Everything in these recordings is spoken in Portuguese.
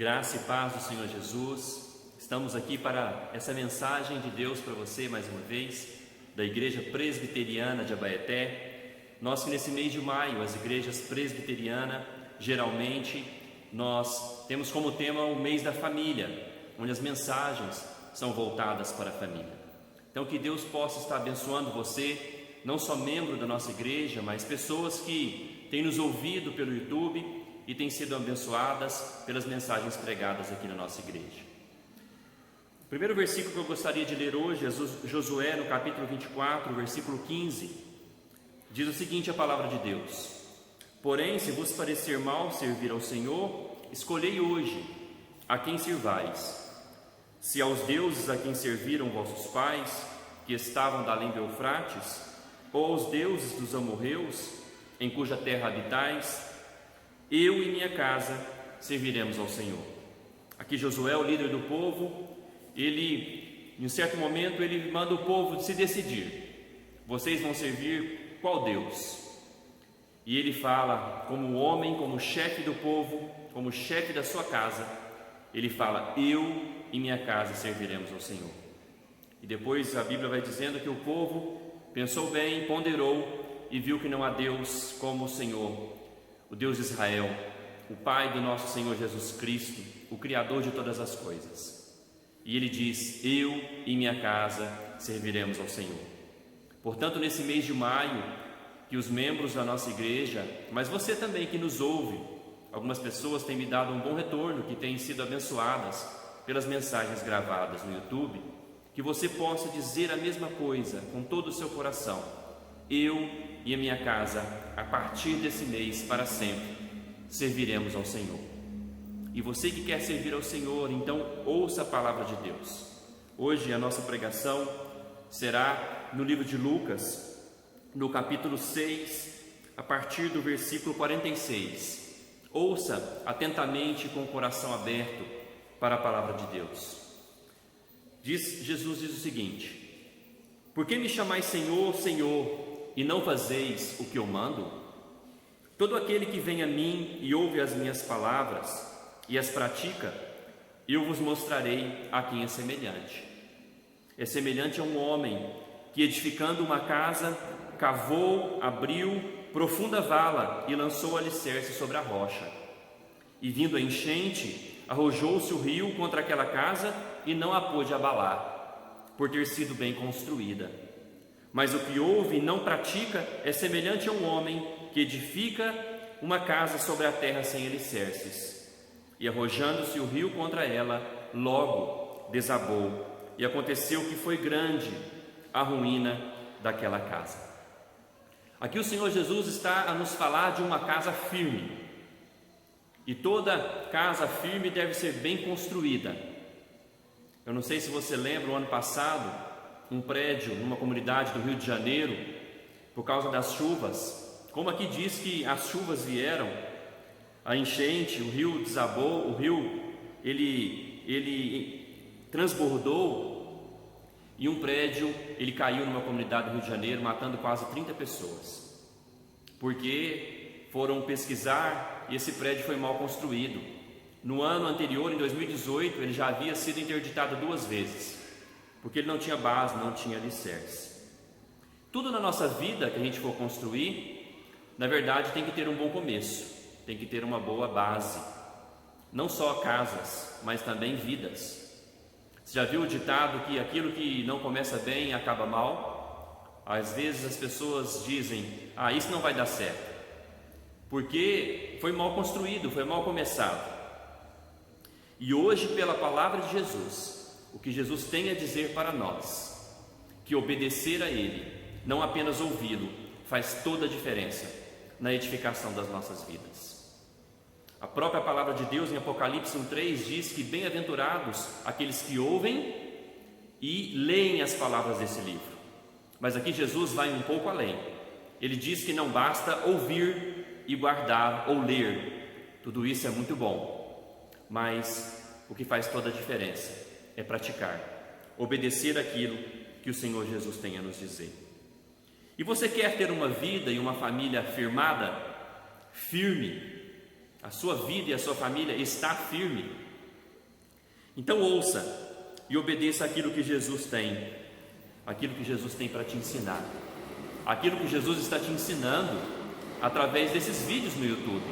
Graça e paz do Senhor Jesus. Estamos aqui para essa mensagem de Deus para você mais uma vez, da Igreja Presbiteriana de Abaeté. Nós que nesse mês de maio, as igrejas presbiterianas, geralmente, nós temos como tema o mês da família, onde as mensagens são voltadas para a família. Então que Deus possa estar abençoando você, não só membro da nossa igreja, mas pessoas que têm nos ouvido pelo YouTube e têm sido abençoadas pelas mensagens pregadas aqui na nossa igreja. O primeiro versículo que eu gostaria de ler hoje é Josué, no capítulo 24, versículo 15. Diz o seguinte a palavra de Deus: Porém, se vos parecer mal servir ao Senhor, escolhei hoje a quem sirvais. Se aos deuses a quem serviram vossos pais, que estavam da além do Eufrates, ou aos deuses dos amorreus, em cuja terra habitais, eu e minha casa serviremos ao Senhor. Aqui Josué, o líder do povo, ele, em um certo momento, ele manda o povo se decidir. Vocês vão servir qual Deus? E ele fala, como homem, como chefe do povo, como chefe da sua casa, ele fala: eu e minha casa serviremos ao Senhor. E depois a Bíblia vai dizendo que o povo pensou bem, ponderou e viu que não há Deus como o Senhor, o Deus de Israel, o Pai do nosso Senhor Jesus Cristo, o Criador de todas as coisas. E ele diz: eu e minha casa serviremos ao Senhor. Portanto, nesse mês de maio, que os membros da nossa igreja, mas você também que nos ouve, algumas pessoas têm me dado um bom retorno, que têm sido abençoadas pelas mensagens gravadas no YouTube, que você possa dizer a mesma coisa com todo o seu coração: eu e a minha casa, a partir desse mês, para sempre, serviremos ao Senhor. E você que quer servir ao Senhor, então ouça a palavra de Deus. Hoje a nossa pregação será no livro de Lucas, no capítulo 6, a partir do versículo 46. Ouça atentamente com o coração aberto para a palavra de Deus. Jesus diz o seguinte: Por que me chamais Senhor, Senhor, e não fazeis o que eu mando? Todo aquele que vem a mim e ouve as minhas palavras e as pratica, eu vos mostrarei a quem é semelhante. É semelhante a um homem que, edificando uma casa, cavou, abriu profunda vala e lançou alicerce sobre a rocha. E vindo a enchente, arrojou-se o rio contra aquela casa e não a pôde abalar, por ter sido bem construída. Mas o que ouve e não pratica é semelhante a um homem que edifica uma casa sobre a terra sem alicerces. E arrojando-se o rio contra ela, logo desabou, e aconteceu que foi grande a ruína daquela casa. Aqui o Senhor Jesus está a nos falar de uma casa firme. E toda casa firme deve ser bem construída. Eu não sei se você lembra, o ano passado, um prédio numa comunidade do Rio de Janeiro, por causa das chuvas, como aqui diz que as chuvas vieram, a enchente, o rio desabou, o rio ele transbordou, e um prédio ele caiu numa comunidade do Rio de Janeiro, matando quase 30 pessoas, porque foram pesquisar e esse prédio foi mal construído. No ano anterior, em 2018, ele já havia sido interditado 2 vezes, porque ele não tinha base, não tinha alicerce. Tudo na nossa vida que a gente for construir, na verdade tem que ter um bom começo, tem que ter uma boa base, não só casas, mas também vidas. Você já viu o ditado que aquilo que não começa bem acaba mal? Às vezes as pessoas dizem: isso não vai dar certo, porque foi mal construído, foi mal começado. E hoje, pela palavra de Jesus, o que Jesus tem a dizer para nós, que obedecer a Ele, não apenas ouvi-lo, faz toda a diferença na edificação das nossas vidas. A própria palavra de Deus em Apocalipse 1:3 diz que bem-aventurados aqueles que ouvem e leem as palavras desse livro. Mas aqui Jesus vai um pouco além. Ele diz que não basta ouvir e guardar ou ler. Tudo isso é muito bom, mas o que faz toda a diferença é praticar, obedecer aquilo que o Senhor Jesus tem a nos dizer. E você quer ter uma vida e uma família firmada, firme? A sua vida e a sua família está firme? Então ouça e obedeça aquilo que Jesus tem, aquilo que Jesus tem para te ensinar, aquilo que Jesus está te ensinando através desses vídeos no YouTube.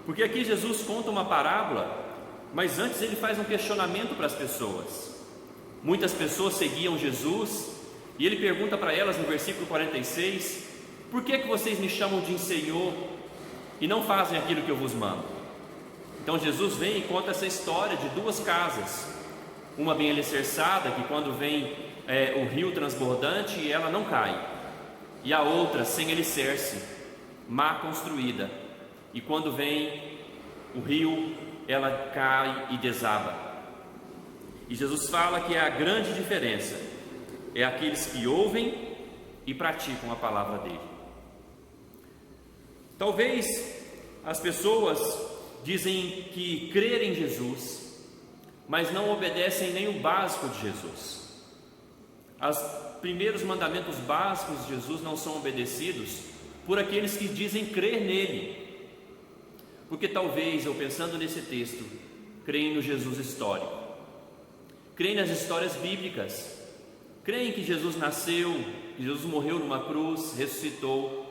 Porque aqui Jesus conta uma parábola, mas antes ele faz um questionamento para as pessoas. Muitas pessoas seguiam Jesus e ele pergunta para elas no versículo 46: por que vocês me chamam de Senhor e não fazem aquilo que eu vos mando? Então Jesus vem e conta essa história de duas casas, uma bem alicerçada, que quando vem o rio transbordante ela não cai, e a outra sem alicerce, má construída, e quando vem o rio ela cai e desaba. E Jesus fala que a grande diferença é aqueles que ouvem e praticam a palavra dele. Talvez as pessoas dizem que creem em Jesus, mas não obedecem nem o básico de Jesus. Os primeiros mandamentos básicos de Jesus não são obedecidos por aqueles que dizem crer nele. Porque talvez, eu pensando nesse texto, creem no Jesus histórico, creem nas histórias bíblicas, creem que Jesus nasceu, que Jesus morreu numa cruz, ressuscitou,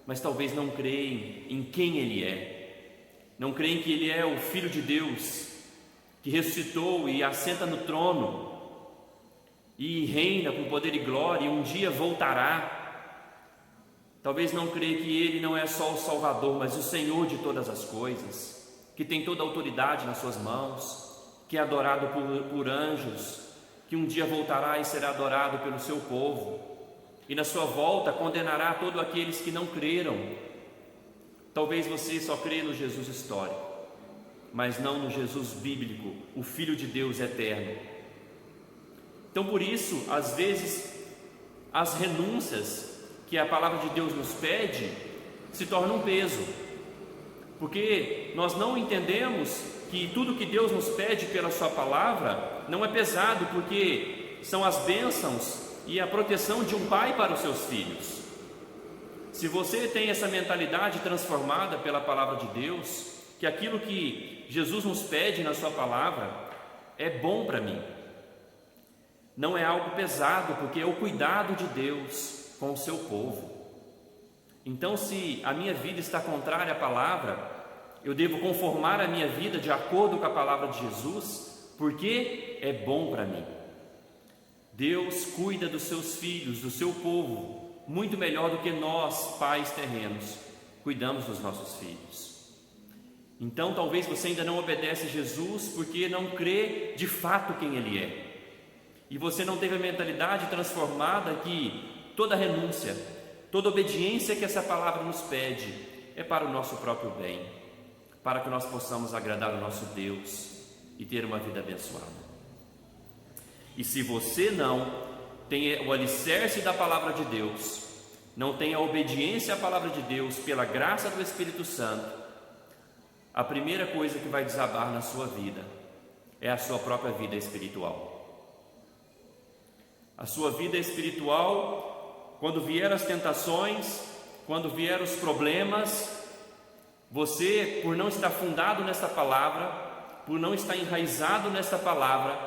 mas talvez não creem em quem Ele é, não creem que Ele é o Filho de Deus, que ressuscitou e assenta no trono, e reina com poder e glória, e um dia voltará. Talvez não creia que Ele não é só o Salvador, mas o Senhor de todas as coisas, que tem toda a autoridade nas suas mãos, que é adorado por anjos, que um dia voltará e será adorado pelo seu povo, e na sua volta condenará todos aqueles que não creram. Talvez você só crê no Jesus histórico, mas não no Jesus bíblico, o Filho de Deus eterno. Então, por isso, às vezes, as renúncias que a palavra de Deus nos pede se tornam um peso, porque nós não entendemos que tudo que Deus nos pede pela sua palavra não é pesado, porque são as bênçãos e a proteção de um pai para os seus filhos. Se você tem essa mentalidade transformada pela palavra de Deus, que aquilo que Jesus nos pede na sua palavra é bom para mim, não é algo pesado, porque é o cuidado de Deus com o seu povo. Então, se a minha vida está contrária à palavra, eu devo conformar a minha vida de acordo com a palavra de Jesus, porque é bom para mim. Deus cuida dos seus filhos, do seu povo, muito melhor do que nós, pais terrenos, cuidamos dos nossos filhos. Então, talvez você ainda não obedece a Jesus porque não crê de fato quem Ele é, e você não teve a mentalidade transformada que toda renúncia, toda obediência que essa palavra nos pede é para o nosso próprio bem, para que nós possamos agradar o nosso Deus e ter uma vida abençoada. E se você não tem o alicerce da palavra de Deus, não tem a obediência à palavra de Deus pela graça do Espírito Santo, a primeira coisa que vai desabar na sua vida é a sua própria vida espiritual. A sua vida espiritual, quando vier as tentações, quando vier os problemas, você, por não estar fundado nessa palavra, por não estar enraizado nessa palavra,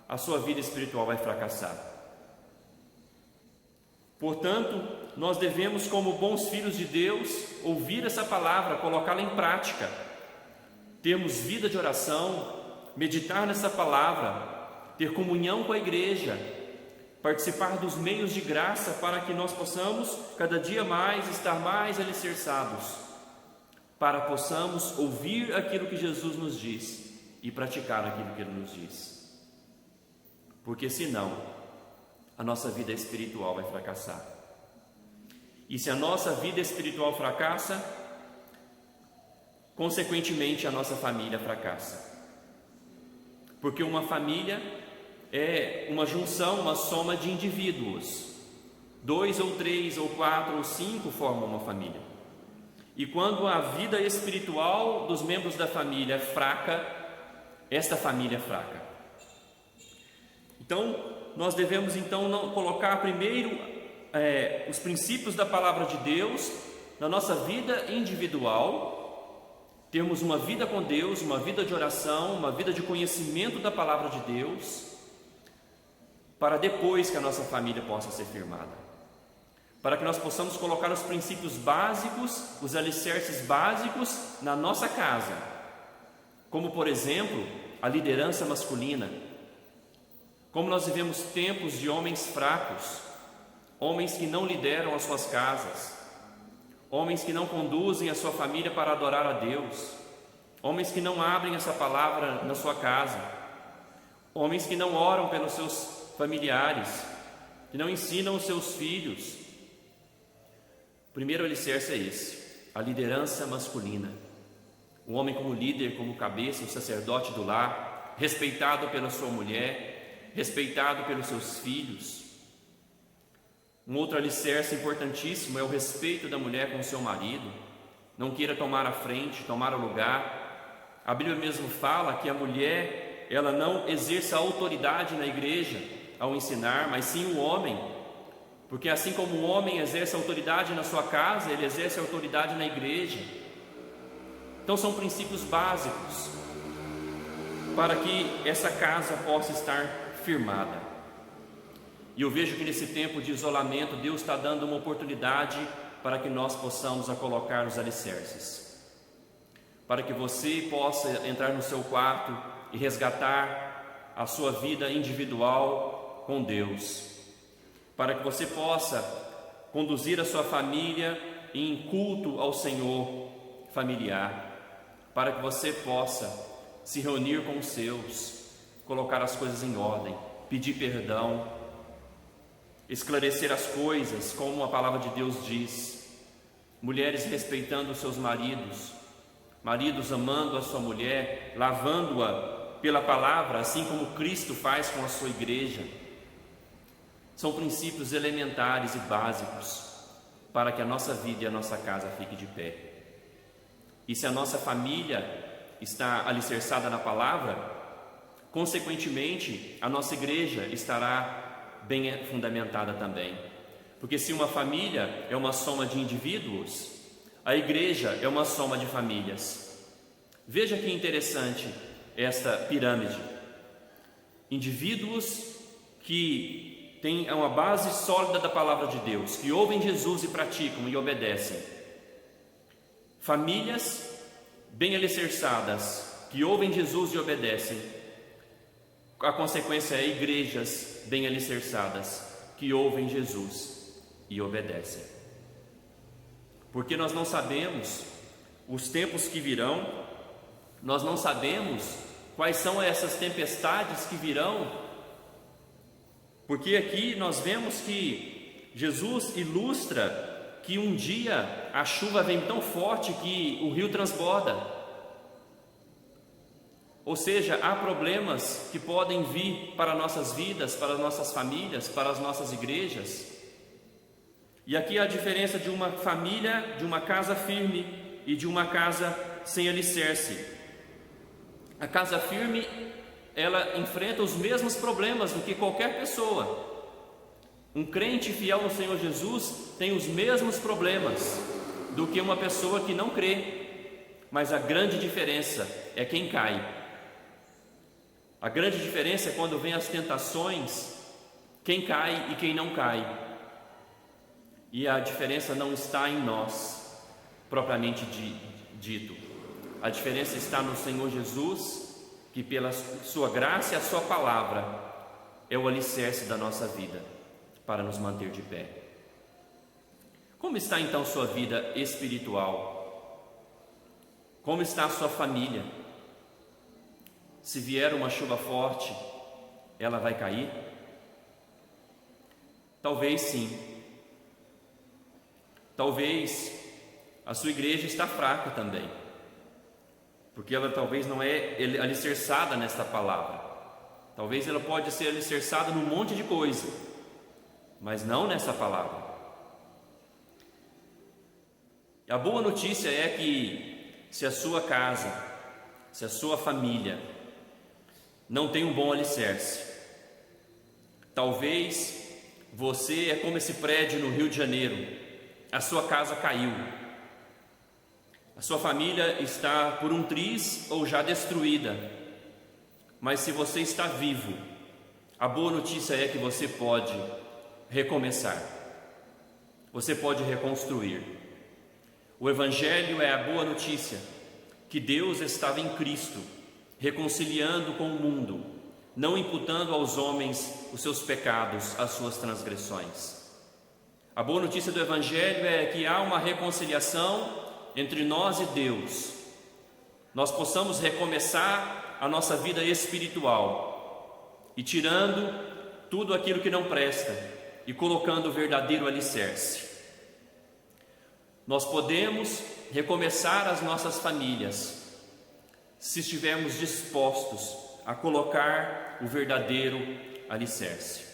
a sua vida espiritual vai fracassar. Portanto, nós devemos, como bons filhos de Deus, ouvir essa palavra, colocá-la em prática, termos vida de oração, meditar nessa palavra, ter comunhão com a igreja, participar dos meios de graça para que nós possamos cada dia mais estar mais alicerçados, para possamos ouvir aquilo que Jesus nos diz e praticar aquilo que Ele nos diz. Porque senão a nossa vida espiritual vai fracassar. E se a nossa vida espiritual fracassa, consequentemente a nossa família fracassa. Porque uma família é uma junção, uma soma de indivíduos. 2 ou 3 ou 4 ou 5 formam uma família. E quando a vida espiritual dos membros da família é fraca, esta família é fraca. Então, nós devemos não colocar primeiro os princípios da palavra de Deus na nossa vida individual, termos uma vida com Deus, uma vida de oração, uma vida de conhecimento da palavra de Deus, para depois que a nossa família possa ser firmada, para que nós possamos colocar os princípios básicos, os alicerces básicos na nossa casa, como por exemplo, a liderança masculina. Como nós vivemos tempos de homens fracos, homens que não lideram as suas casas, homens que não conduzem a sua família para adorar a Deus, homens que não abrem essa palavra na sua casa, homens que não oram pelos seus familiares, que não ensinam os seus filhos. O primeiro alicerce é esse, a liderança masculina. O homem como líder, como cabeça, o sacerdote do lar, respeitado pela sua mulher, respeitado pelos seus filhos. Um outro alicerce importantíssimo é o respeito da mulher com o seu marido. Não queira tomar a frente, tomar o lugar. A Bíblia mesmo fala que a mulher, ela não exerça autoridade na igreja ao ensinar, mas sim o homem, porque assim como o homem exerce autoridade na sua casa, ele exerce autoridade na igreja. Então são princípios básicos para que essa casa possa estar firmada. E eu vejo que nesse tempo de isolamento, Deus está dando uma oportunidade para que nós possamos colocar os alicerces, para que você possa entrar no seu quarto e resgatar a sua vida individual com Deus, para que você possa conduzir a sua família em culto ao Senhor familiar, para que você possa se reunir com os seus, colocar as coisas em ordem, pedir perdão, esclarecer as coisas, como a palavra de Deus diz. Mulheres respeitando os seus maridos, maridos amando a sua mulher, lavando-a pela palavra, assim como Cristo faz com a sua igreja. São princípios elementares e básicos para que a nossa vida e a nossa casa fique de pé. E se a nossa família está alicerçada na palavra, consequentemente a nossa igreja estará bem fundamentada também, porque se uma família é uma soma de indivíduos, a igreja é uma soma de famílias. Veja que interessante esta pirâmide: indivíduos que têm uma base sólida da palavra de Deus, que ouvem Jesus e praticam e obedecem; famílias bem alicerçadas, que ouvem Jesus e obedecem. A consequência é igrejas bem alicerçadas, que ouvem Jesus e obedecem. Porque nós não sabemos os tempos que virão, nós não sabemos quais são essas tempestades que virão, porque aqui nós vemos que Jesus ilustra que um dia a chuva vem tão forte que o rio transborda. Ou seja, há problemas que podem vir para nossas vidas, para as nossas famílias, para as nossas igrejas. E aqui há a diferença de uma família, de uma casa firme e de uma casa sem alicerce. A casa firme, ela enfrenta os mesmos problemas do que qualquer pessoa. Um crente fiel no Senhor Jesus tem os mesmos problemas do que uma pessoa que não crê. Mas a grande diferença é quem cai. A grande diferença é quando vem as tentações, quem cai e quem não cai. E a diferença não está em nós, propriamente dito. A diferença está no Senhor Jesus, que pela sua graça e a sua palavra é o alicerce da nossa vida, para nos manter de pé. Como está então sua vida espiritual? Como está a sua família? Se vier uma chuva forte, ela vai cair? Talvez sim. Talvez a sua igreja está fraca também, porque ela talvez não é alicerçada nesta palavra. Talvez ela pode ser alicerçada num monte de coisa, mas não nessa palavra. A boa notícia é que se a sua casa, se a sua família não tem um bom alicerce, talvez você é como esse prédio no Rio de Janeiro, a sua casa caiu, A sua família está por um triz ou já destruída, mas se você está vivo, a boa notícia é que você pode recomeçar, você pode reconstruir. O Evangelho é a boa notícia que Deus estava em Cristo, reconciliando com o mundo, não imputando aos homens os seus pecados, as suas transgressões. A boa notícia do Evangelho é que há uma reconciliação entre nós e Deus. Nós possamos recomeçar a nossa vida espiritual e tirando tudo aquilo que não presta e colocando o verdadeiro alicerce. Nós podemos recomeçar as nossas famílias se estivermos dispostos a colocar o verdadeiro alicerce.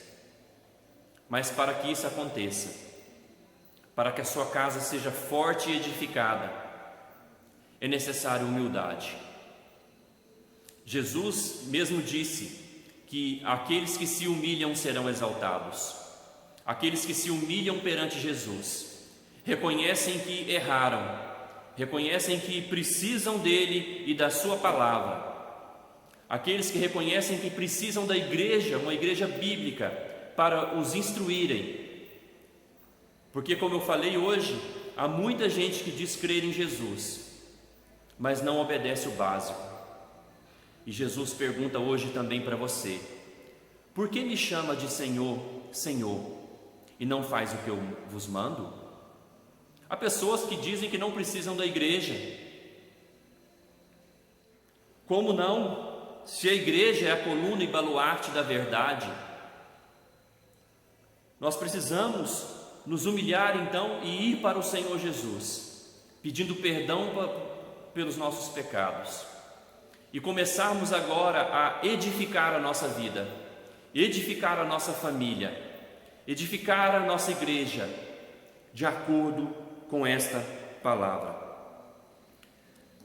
Mas para que isso aconteça, para que a sua casa seja forte e edificada, é necessária humildade. Jesus mesmo disse que aqueles que se humilham serão exaltados. Aqueles que se humilham perante Jesus, reconhecem que erraram, reconhecem que precisam dele e da sua palavra. Aqueles que reconhecem que precisam da igreja, uma igreja bíblica, para os instruírem. Porque, como eu falei hoje, há muita gente que diz crer em Jesus, mas não obedece o básico. E Jesus pergunta hoje também para você: por que me chama de Senhor, Senhor, e não faz o que eu vos mando? Há pessoas que dizem que não precisam da igreja. Como não? Se a igreja é a coluna e baluarte da verdade, nós precisamos nos humilhar então e ir para o Senhor Jesus, pedindo perdão pelos nossos pecados, e começarmos agora a edificar a nossa vida, edificar a nossa família, edificar a nossa igreja, de acordo com esta palavra.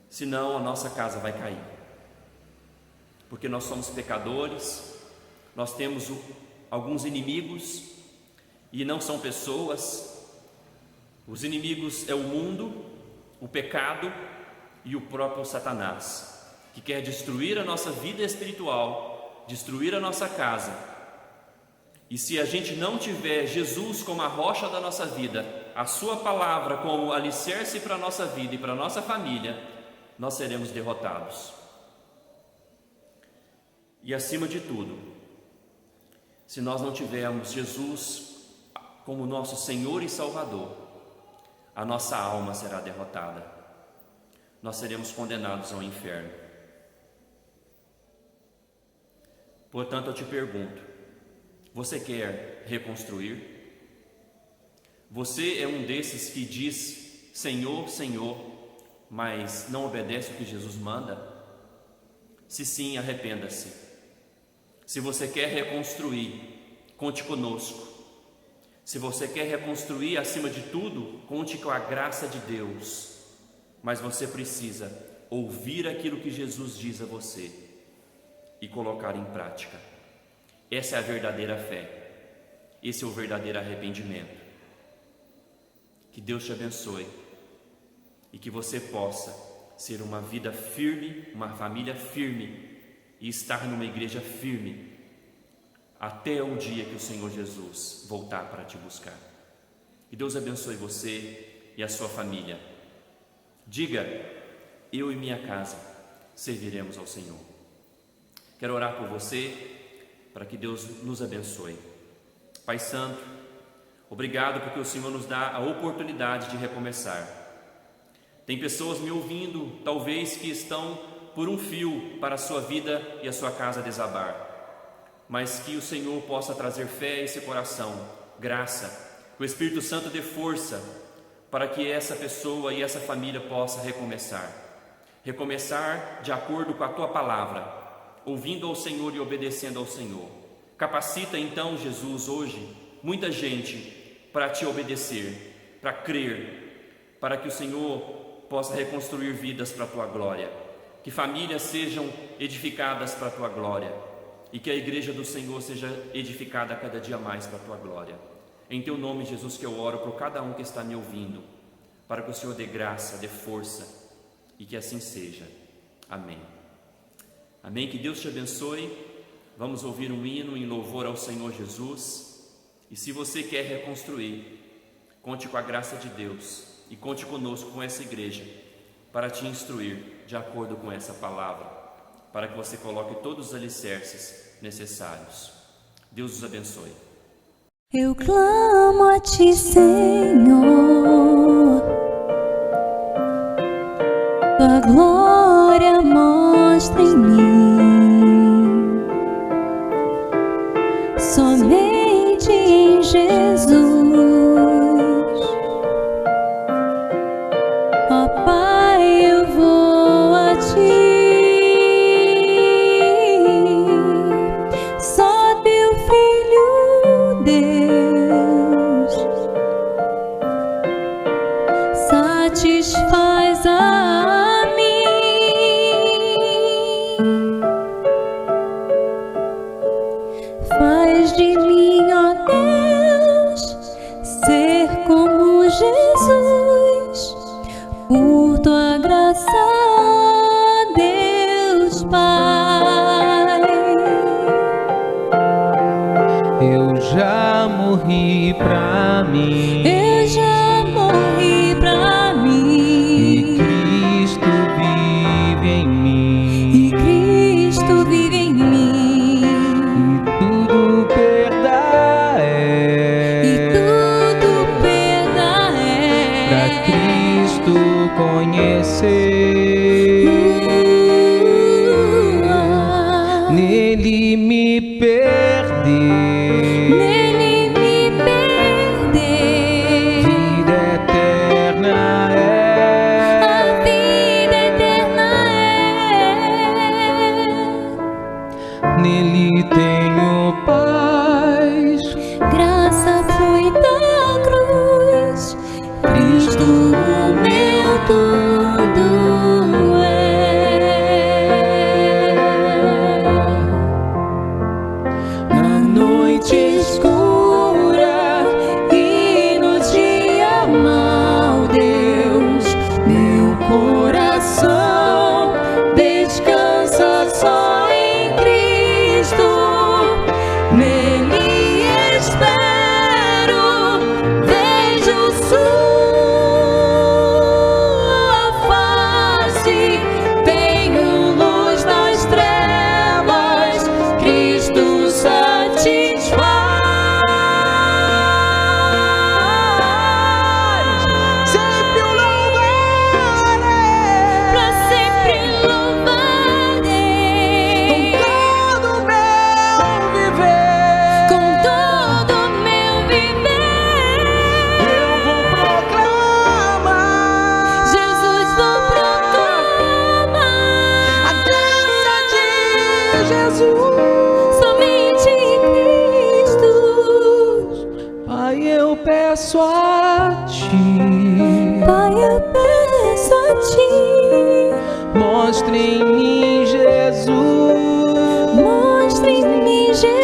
Senão a nossa casa vai cair, porque nós somos pecadores, nós temos alguns inimigos, e não são pessoas. Os inimigos é o mundo, o pecado e o próprio Satanás, que quer destruir a nossa vida espiritual, destruir a nossa casa. E se a gente não tiver Jesus como a rocha da nossa vida, a sua palavra como alicerce para a nossa vida e para a nossa família, nós seremos derrotados. E acima de tudo, se nós não tivermos Jesus como nosso Senhor e Salvador, a nossa alma será derrotada. Nós seremos condenados ao inferno. Portanto, eu te pergunto: você quer reconstruir? Você é um desses que diz Senhor, Senhor, mas não obedece o que Jesus manda? Se sim, arrependa-se. Se você quer reconstruir, conte conosco. Se você quer reconstruir, acima de tudo, conte com a graça de Deus. Mas você precisa ouvir aquilo que Jesus diz a você e colocar em prática. Essa é a verdadeira fé. Esse é o verdadeiro arrependimento. Que Deus te abençoe e que você possa ser uma vida firme, uma família firme e estar numa igreja firme até o dia que o Senhor Jesus voltar para te buscar. Que Deus abençoe você e a sua família. Diga: eu e minha casa serviremos ao Senhor. Quero orar por você, para que Deus nos abençoe. Pai Santo, obrigado porque o Senhor nos dá a oportunidade de recomeçar. Tem pessoas me ouvindo, talvez, que estão por um fio para a sua vida e a sua casa desabar. Mas que o Senhor possa trazer fé a esse coração, graça, que o Espírito Santo dê força para que essa pessoa e essa família possa recomeçar de acordo com a Tua palavra, ouvindo ao Senhor e obedecendo ao Senhor. Capacita então, Jesus, hoje, muita gente para Te obedecer, para crer, para que o Senhor possa reconstruir vidas para a Tua glória, que famílias sejam edificadas para a Tua glória, e que a igreja do Senhor seja edificada cada dia mais para a Tua glória. Em Teu nome, Jesus, que eu oro por cada um que está me ouvindo, para que o Senhor dê graça, dê força e que assim seja. Amém. Amém. Que Deus te abençoe. Vamos ouvir um hino em louvor ao Senhor Jesus. E se você quer reconstruir, conte com a graça de Deus e conte conosco, com essa igreja, para te instruir de acordo com essa palavra, para que você coloque todos os alicerces necessários. Deus os abençoe. Eu clamo a ti, Senhor, tua glória mostra em mim, somente em Jesus. Ó Pai, eu vou a ti, só teu Filho Deus satisfaz a mim. Faz de mim, ó Deus, ser como Jesus, por tua graça, Deus Pai. Eu já morri pra mim, Eu já morri pra e mim, Cristo vive em mim, e Cristo vive em mim, e tudo perda e é tudo perda pra é Cristo conhecer. Nele me perder, nele me perder. vida eterna A é. vida eterna é. Nele tenho paz, Graça flui da cruz, Cristo o meu tudo é. Na noite escura e no dia mau, Deus, meu coração descansa só em Cristo. Nele espero, vejo sua face, tenho luz nas trevas, Cristo satisfaz. sempre o louvarei, Pra sempre louvarei, todo o meu viver. com todo o meu viver. Eu vou proclamar Jesus, vou proclamar a graça de Jesus. somente em Cristo. Pai, eu peço a ti, Pai, eu peço a ti, mostre em mim Jesus. mostre em mim Jesus.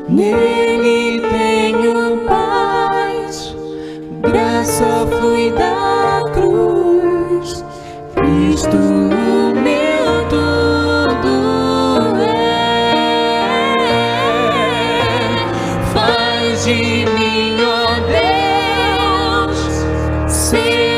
Nele tenho paz, graça flui da cruz, Cristo o meu tudo é. Faz de mim, ó Deus, ser